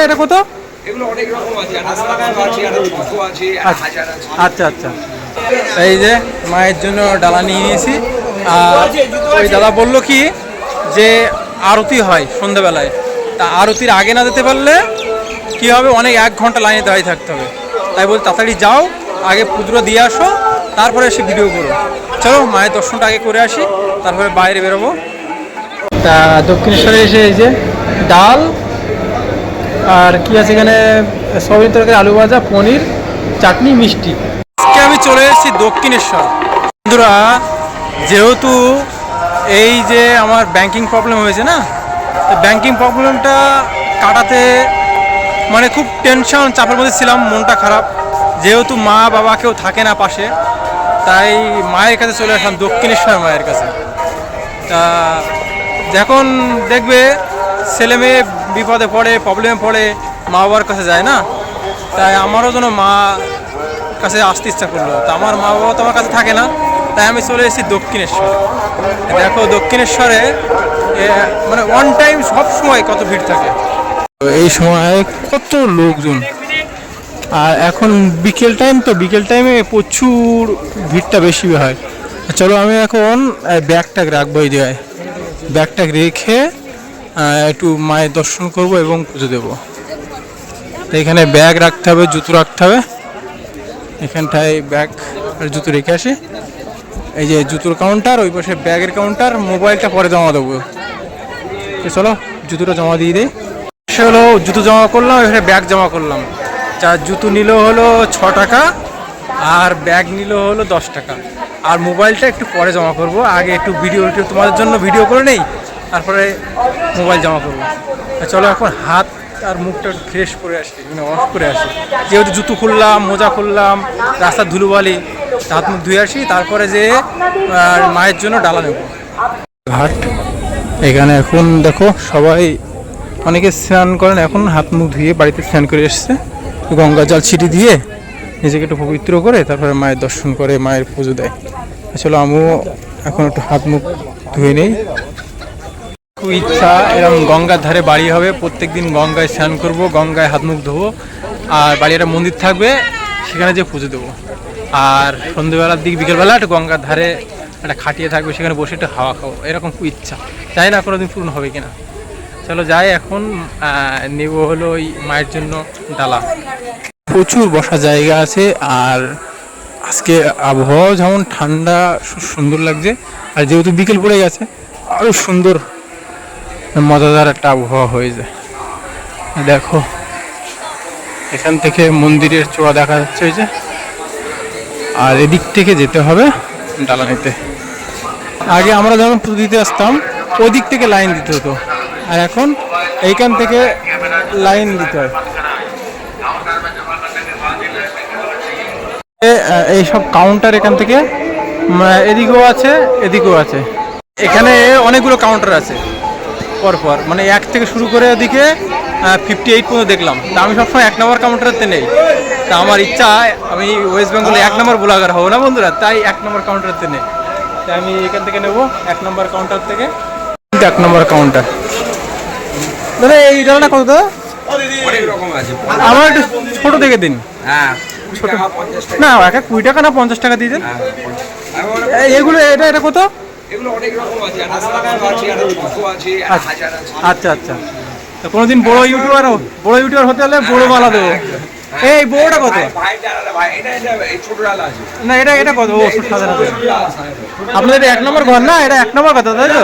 এটা কত? এগুলো অনেক রকম আছে, 1800 আছে, 1200 আছে, 1000 আছে। আচ্ছা আচ্ছা, এই যে মায়ের জন্য ডালা নিয়ে নিয়েছি। আর ওই দাদা বললো কি যে আরতি হয় সন্ধ্যাবেলায়, তা আরতির আগে না যেতে পারলে কি হবে, অনেক 1 ঘন্টা লাইনে দাঁড়িয়ে থাকতে হবে। তাই বলতে তাড়াতাড়ি যাও, আগে পুজো দিয়ে আসো, তারপরে এসে ভিডিও করো। চলো মায়ের দর্শনটা আগে করে আসি, তারপরে বাইরে বেরোবো। তা দক্ষিণেশ্বরে এসে এই যে ডাল আর কি আছে এখানে, সয়াবিন তরকারি, আলু ভাজা, পনির, চাটনি, মিষ্টি। আজকে আমি চলে এসেছি দক্ষিণেশ্বর। বন্ধুরা, যেহেতু এই যে আমার ব্যাংকিং প্রবলেম হয়েছে না, ব্যাংকিং প্রবলেমটা কাটাতে মানে খুব টেনশন চাপের মধ্যে ছিলাম, মনটা খারাপ। যেহেতু মা বাবা কেউ থাকে না পাশে, তাই মায়ের কাছে চলে আসলাম, দক্ষিণেশ্বর মায়ের কাছে। তা যখন দেখবে ছেলে মেয়ে বিপদে পড়ে, প্রবলেমে পড়ে, মা বাবার কাছে যায় না, তাই আমারও যেন মা কাছে আসতে ইচ্ছা করলো। তা আমার মা বাবা তো আমার কাছে থাকে না, তাই আমি চলে এসেছি দক্ষিণেশ্বর। দেখো দক্ষিণেশ্বরে মানে ওয়ান টাইম সব সময় কত ভিড় থাকে, এই সময় কত লোকজন। আর এখন বিকেল টাইম, তো বিকেল টাইমে প্রচুর ভিড়টা বেশি হয়। চলো আমি এখন ব্যাগটা রাখবো, এই জায়গায় ব্যাগটা রেখে একটু মায়ের দর্শন করব এবং পুজো দেবো। তো এখানে ব্যাগ রাখতে হবে, জুতো রাখতে হবে, এখানটায় ব্যাগ আর জুতো রেখে আসি। এই যে জুতোর কাউন্টার, ওই পাশে ব্যাগের কাউন্টার, মোবাইলটা পরে জমা দেবো। চলো জুতোটা জমা দিয়ে দিই। সে হলো জুতো জমা করলাম, এখানে ব্যাগ জমা করলাম। যা জুতো নিল হলো 6 টাকা, আর ব্যাগ নিল হলো 10 টাকা। আর মোবাইলটা একটু পরে জমা করব, আগে একটু ভিডিও তোমাদের জন্য ভিডিও করে নেই, তারপরে মোবাইল জমা করবো। চলো এখন হাত আর মুখটা ফ্রেশ করে আসি, মানে ওয়াশ করে আসি। যেহেতু জুতো খুললাম, মোজা খুললাম, রাস্তার ধুলোবালি, হাত মুখ ধুয়ে আসি, তারপরে যে মায়ের জন্য ডালা নেব। ঘাট এখানে এখন দেখো সবাই, অনেকে স্নান করেন, এখন হাত মুখ ধুয়ে বাড়িতে স্নান করে এসছে, গঙ্গা জল ছিটি দিয়ে নিজেকে একটু পবিত্র করে তারপরে মায়ের দর্শন করে মায়ের পুজো দেয়। আসলে আমিও এখন একটু হাত মুখ ধুয়ে নেই। খুব ইচ্ছা এরকম গঙ্গার ধারে বাড়ি হবে, প্রত্যেক দিন গঙ্গায় স্নান করব, গঙ্গায় হাত মুখ ধোবো, আর বাড়ি একটা মন্দির থাকবে, সেখানে যে পুজো দেবো। আর সন্ধ্যেবেলার দিক, বিকেলবেলা একটা গঙ্গার ধারে একটা খাটিয়ে থাকবে, সেখানে বসে একটু হাওয়া খাবো, এরকম খুব ইচ্ছা। জানি না কোনোদিন পূর্ণ হবে কিনা। চলো যাই, এখন নেব হলো ওই মায়ের জন্য ডালা। প্রচুর বসার জায়গা আছে, আর আজকে আবহাওয়া যেমন ঠান্ডা, সুন্দর লাগছে। আর যেহেতু বিকেল পড়ে গেছে, আরও সুন্দর মজাদার একটা আবহাওয়া হয়ে যায়। দেখো এখান থেকে মন্দিরের চূড়া দেখা যাচ্ছে ওই যে, আর এদিক থেকে যেতে হবে ডালা নিতে। আগে আমরা যখন পুজো দিতে আসতাম, ওই দিক থেকে লাইন দিতে হতো, আর এখন এইখান থেকে লাইন দিতে হয়। এইসব কাউন্টার এখান থেকে এদিকেও আছে, এদিকেও আছে, এখানে অনেকগুলো কাউন্টার আছে পরপর, মানে 1 থেকে শুরু করে ওদিকে 58 পর্যন্ত দেখলাম। তা আমি সবসময় 1 নম্বর কাউন্টারেতে নেই। তা আমার ইচ্ছা আমি ওয়েস্ট বেঙ্গলে 1 নম্বর ব্লগার হবো না বন্ধুরা, তাই 1 নম্বর কাউন্টারেতে নেই। তাই আমি এখান থেকে নেবো 1 নম্বর কাউন্টার থেকে। 1 নম্বর কাউন্টার দাদা, এই ডালটা কত দাদা? অনেক রকম আছে, আমার একটু ছোট দেখে দিন। হ্যাঁ ছোট না, 20 টাকা না 50 টাকা দিয়ে দেন। এগুলো এটা কত? এগুলো অনেক রকম আছে, 1800 আছে, 1200 আছে, 1000 আছে। আচ্ছা আচ্ছা, তো কোনোদিন বড় ইউটিউবার হতে হলে বড় মালা দেবো। এই বড়টা কত? না এটা কত? ও সাধারণ। আপনাদের 1 নম্বর ঘর না, এটা 1 নম্বর কথা, তাই তো?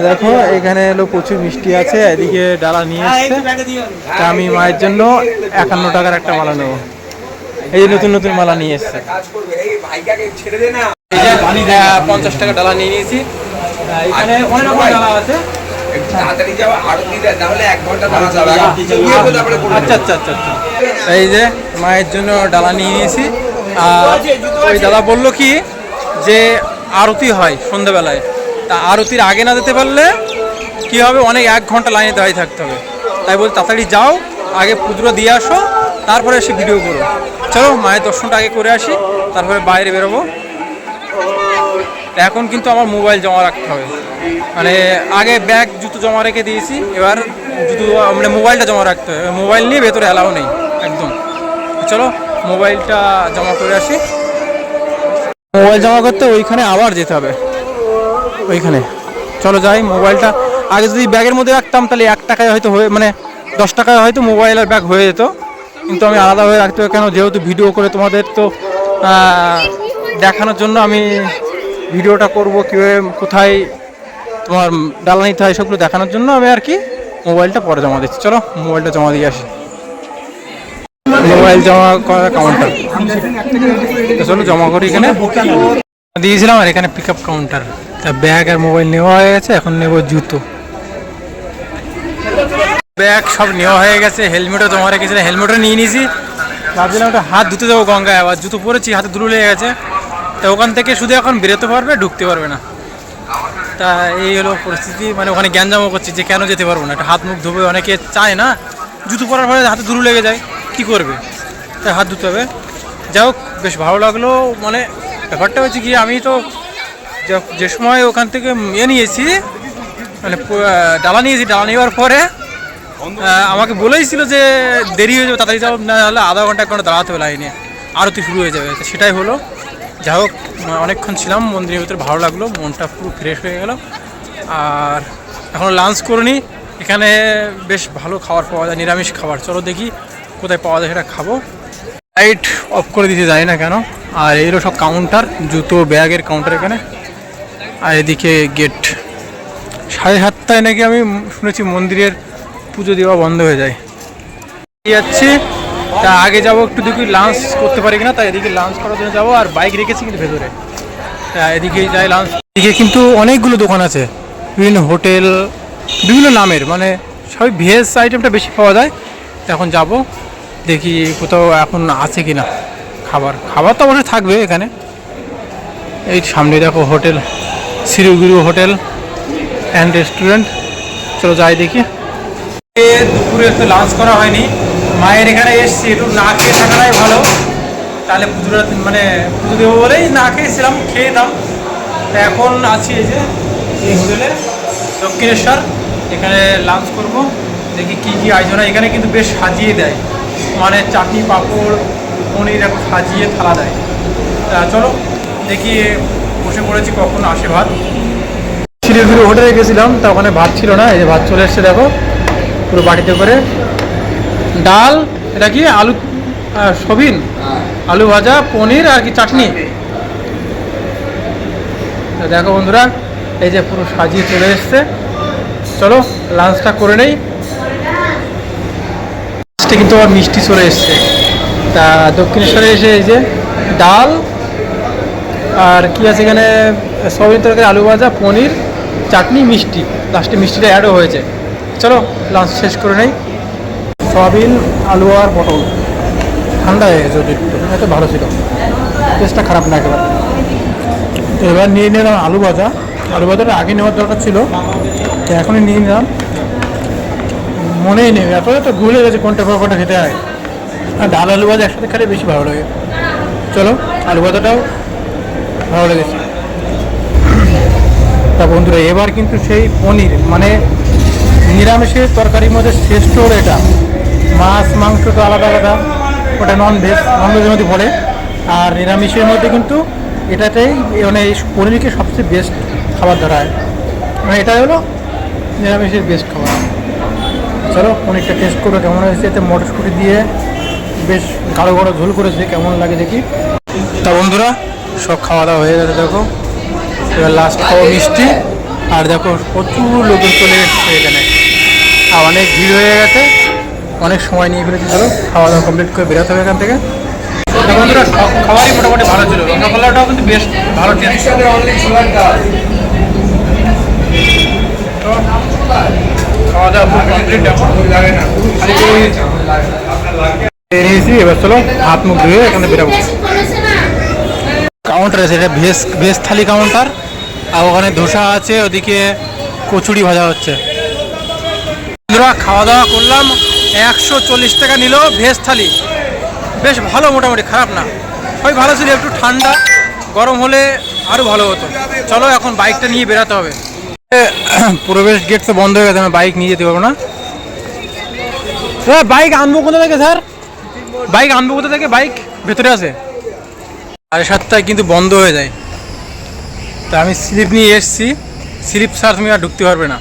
দেখো এখানে এলো প্রচুর মিষ্টি আছে, এদিকে ডালা নিয়ে এসছে। তা আমি মায়ের জন্য 51 টাকার একটা মালা নেবো। এই যে নতুন নতুন মালা নিয়ে এসছে। এই যে 50 টাকা ডালা নিয়ে নিয়েছি। এখানে অনেক রকম ডালা আছে। আচ্ছা আচ্ছা আচ্ছা আচ্ছা, এই যে মায়ের জন্য ডালা নিয়ে নিয়েছি। আর ওই দাদা বললো কি যে আরতি হয় সন্ধ্যাবেলায়, তা আরতির আগে না যেতে পারলে কি হবে, অনেক 1 ঘন্টা লাইনে দাঁড়িয়ে থাকতে হবে। তাই বলতে তাড়াতাড়ি যাও, আগে পুজো দিয়ে আসো, তারপরে এসে ভিডিও করো। চলো মায়ের দর্শনটা আগে করে আসি, তারপরে বাইরে বেরোবো। এখন কিন্তু আমার মোবাইল জমা রাখতে হবে, মানে আগে ব্যাগ জুতো জমা রেখে দিয়েছি, এবার জুতো মানে মোবাইলটা জমা রাখতে হবে, মোবাইল নিয়ে ভেতরে অ্যালাউ নেই একদম। চলো মোবাইলটা জমা করে আসি। মোবাইল জমা করতে ওইখানে আবার যেতে হবে, ওইখানে চলো যাই। মোবাইলটা আগে যদি ব্যাগের মধ্যে রাখতাম তাহলে 1 টাকায় হয়তো হয়ে মানে 10 টাকায় হয়তো মোবাইল আর ব্যাগ হয়ে যেত, কিন্তু আমি আলাদাভাবে রাখতে হবে। কেন, যেহেতু ভিডিও করে তোমাদের তো দেখানোর জন্য আমি ভিডিওটা করব, কীভাবে কোথায় তোমার ডালা নিতে হয় সবগুলো দেখানোর জন্য আমি আর কি মোবাইলটা পরে জমা দিচ্ছি। চলো মোবাইলটা জমা দিয়ে আসি। মোবাইল জমা করার কাউন্টার, চলো জমা করি। এখানে দিয়েছিলাম আর এখানে পিক আপ কাউন্টার। তা ব্যাগ আর মোবাইল নেওয়া হয়ে গেছে, এখন নেব জুতো। ব্যাগ সব নেওয়া হয়ে গেছে, হেলমেটও জমা রেখেছিলাম, হেলমেটও নিয়ে নিয়েছি। ভাবছিলাম ওটা হাত ধুতে যাবো গঙ্গায়, আবার জুতো পরেছি হাতে ধুলো লেগে গেছে। তা ওখান থেকে শুধু এখন বেরোতে পারবে, ঢুকতে পারবে না। তা এই হলো পরিস্থিতি, মানে ওখানে জ্ঞানজামও করছি যে কেন যেতে পারবো না। একটা হাত মুখ ধুবে, অনেকে চায় না, জুতো পরার পরে হাতে ধুলো লেগে যায়, কী করবে, তাই হাত ধুতে হবে। যাই হোক, বেশ ভালো লাগলো। মানে ব্যাপারটা হচ্ছে কি, আমি তো যে সময় ওখান থেকে নিয়েছি, মানে ডালা নিয়েছি, ডালা নেওয়ার পরে আমাকে বলেইছিল যে দেরি হয়ে যাবে, তাড়াতাড়ি যাও, না হলে আধা ঘন্টা 1 ঘন্টা দাঁড়াতে হবে লাইনে, আরতি শুরু হয়ে যাবে। সেটাই হলো। যাই হোক, অনেকক্ষণ ছিলাম মন্দিরের ভিতরে, ভালো লাগলো, মনটা পুরো ফ্রেশ হয়ে গেল। আর এখনও লাঞ্চ করিনি। এখানে বেশ ভালো খাবার পাওয়া যায়, নিরামিষ খাবার। চলো দেখি কোথায় পাওয়া যায়, সেটা খাবো। লাইট অফ করে দিতে জানি না কেন। আর এইগুলো সব কাউন্টার, জুতো ব্যাগের কাউন্টার এখানে। আর এদিকে গেট। 7:30টায় নাকি আমি শুনেছি মন্দিরের পুজো দেওয়া বন্ধ হয়ে যায়। যাচ্ছি, তা আগে যাবো একটু দেখি লাঞ্চ করতে পারি কিনা, তাই এদিকে লাঞ্চ করার জন্য যাবো। আর বাইক রেখেছি কিন্তু ভেতরে, তা এদিকেই যাই লাঞ্চ। এদিকে কিন্তু অনেকগুলো দোকান আছে, বিভিন্ন হোটেল, বিভিন্ন নামের, মানে সবই ভেজ আইটেমটা বেশি পাওয়া যায়। তো এখন যাব, দেখি কোথাও এখন আছে কি না খাবার। খাবার তো অবশ্যই থাকবে এখানে। এই সামনে দেখো hotel, Shri Guru hotel and restaurant. চলো যাই দেখি। দুপুরে তো লাঞ্চ করা হয়নি, মায়ের এখানে এসছি, একটু না খেয়ে থাকাটাই ভালো। তাহলে পুজোটা মানে পুজো দেবো বলেই না খেয়েছিলাম, খেয়ে দাম। এখন আছি এই যে এই হোটেলে দক্ষিণেশ্বর, এখানে লাঞ্চ করব। দেখি কী কী আয়োজন হয়। এখানে কিন্তু বেশ সাজিয়ে দেয়, মানে চাটনি পাঁপড় পনির এখন সাজিয়ে থালা দেয়। তা চলো দেখি, বসে পড়েছি, কখন আসে ভাত। শিলিগুড়ি হোটেলে গেছিলাম, তা ওখানে ভাত ছিল না, এই যে ভাত চলে এসছে দেখো, পুরো বাটিতে করে। ডাল, এটা কি আলু সবিন, আলু ভাজা, পনির আর কি চাটনি। দেখো বন্ধুরা, এই যে পুরো সাজিয়ে চলে এসছে। চলো লাঞ্চটা করে নেই। কিন্তু আবার মিষ্টি চলে এসছে। তা দক্ষিণেশ্বরে এসে এই যে ডাল আর কি আছে এখানে, সবিন তরকারি, আলু ভাজা, পনির, চাটনি, মিষ্টি, লাস্টে মিষ্টিটা অ্যাডও হয়েছে। চলো লাঞ্চ শেষ করে নেই। সয়াবিন, আলু আর পটল, ঠান্ডা হয়ে গেছে একটু, এত ভালো ছিল, টেস্টটা খারাপ না একেবারে। তো এবার নিয়ে নিলাম আলু ভাজা। আলু ভাজাটা আগে নেওয়ার দরকার ছিল, তো এখনই নিয়ে নিলাম। মনেই নেই, এত ভুলে গেছে কোনটা পর কোনটা খেতে হয়। আর ডাল আলু ভাজা একসাথে খেলে বেশি ভালো লাগে। চলো আলু ভাজাটাও ভালো লেগেছে। তা বন্ধুরা, এবার কিন্তু সেই পনির, মানে নিরামিষের তরকারির মধ্যে শ্রেষ্ঠ হলো এটা। মাছ মাংস তো আলাদা আলাদা, ওটা ননভেজ, ননভেজের মধ্যে পড়ে। আর নিরামিষের মধ্যে কিন্তু এটাতেই, মানে এই পনিরকে সবচেয়ে বেস্ট খাবার ধরা হয়, মানে এটাই হলো নিরামিষের বেস্ট খাবার। চলো পনিরটা টেস্ট করবো কেমন হয়েছে। এতে মটরশুঁটি দিয়ে বেশ গাঢ় গাঢ় ঝোল করেছে, কেমন লাগে দেখি। তা বন্ধুরা, সব খাওয়া দাওয়া হয়ে গেছে দেখো। এবার লাস্ট খাওয়া মিষ্টি। আর দেখো প্রচুর লোকজন চলে এসছে এখানে, আর অনেক ভিড় হয়ে গেছে, অনেক সময় নিয়ে ফেলেছি। চলো খাওয়া দাওয়া কমপ্লিট করে বেরোতে হবে এখান থেকে। বন্ধুরা, সব খাবারই মোটামুটি ভালো ছিল, রসগোল্লাটাও কিন্তু বেশ ভালো টেস্ট। খাওয়া দাওয়া নিয়েছি, এবার চলো হাত মুখ ধুয়ে এখানে বেরোবো। কাউন্টার আছে, এটা ভেজ থালি কাউন্টার। আর ওখানে ধোসা আছে, ওদিকে কচুরি ভাজা হচ্ছে। বন্ধুরা, খাওয়া দাওয়া করলাম, 140 টাকা নিল ভেজ থালি। বেশ ভালো, মোটামুটি খারাপ না, ওই ভালো ছিল। একটু ঠান্ডা, গরম হলে আরও ভালো হতো। চলো এখন বাইকটা নিয়ে বেরোতে হবে। প্রবেশ গেট তো বন্ধ হয়ে গেছে, আমি বাইক নিয়ে যেতে পারবো না। বাইক আনবো কোথা থেকে স্যার? বাইক আনবো কোথা থেকে? বাইক ভেতরে আছে। 7:30 কিন্তু বন্ধ হয়ে যায়। তা আমি স্লিপ নিয়ে এসছি, স্লিপ ছাড়া তুমি আর ঢুকতে পারবে না।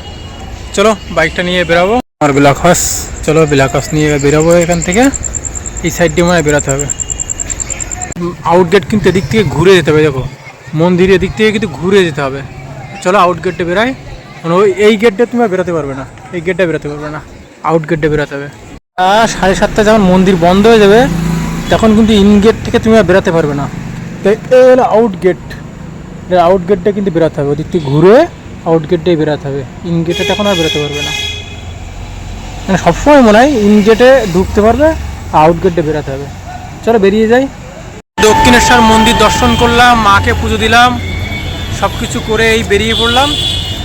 চলো বাইকটা নিয়ে বেরাবো। আর বিলাকস, চলো বিলাকস নিয়ে বেরোবো এখান থেকে। এই সাইড দিয়ে মনে হয় বেরোতে হবে। আউটগেট কিন্তু এদিক থেকে ঘুরে যেতে হবে, দেখো মন্দির এদিক থেকে কিন্তু ঘুরে যেতে হবে। চলো আউট গেটটা বেরাই, মানে ওই এই গেটটা তুমি আর বেরোতে পারবে না, এই গেটটা বেরোতে পারবে না, আউট গেটটা বেরোতে হবে। 7:30 যখন মন্দির বন্ধ হয়ে যাবে তখন কিন্তু ইন গেট থেকে তুমি আর বেরোতে পারবে না। তো এই হলো আউট গেট, আউট গেটটা কিন্তু বেরোতে হবে, ওদিক থেকে ঘুরে আউট গেটটাই বেরোতে হবে। ইন গেটে তখন আর বেরোতে পারবে না, মানে সবসময় মনে হয় ইন গেটে ঢুকতে পারবে, আউট গেটে বেরোতে হবে। চলো বেরিয়ে যাই। দক্ষিণেশ্বর মন্দির দর্শন করলাম, মাকে পুজো দিলাম, সব কিছু করে এই বেরিয়ে পড়লাম।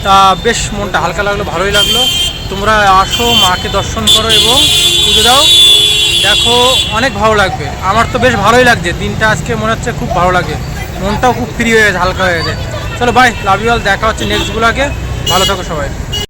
তা বেশ মনটা হালকা লাগলো, ভালোই লাগলো। তোমরা আসো, মাকে দর্শন করো এবং পুজো দাও, দেখো অনেক ভালো লাগবে। আমার তো বেশ ভালোই লাগছে, দিনটা আজকে মনে হচ্ছে খুব ভালো লাগে, মনটাও খুব ফ্রি হয়ে গেছে, হালকা হয়ে গেছে। চলো বাই, লাভ ইউ অল, দেখা হচ্ছে নেক্সট ব্লগে। ভালো থাকো সবাই।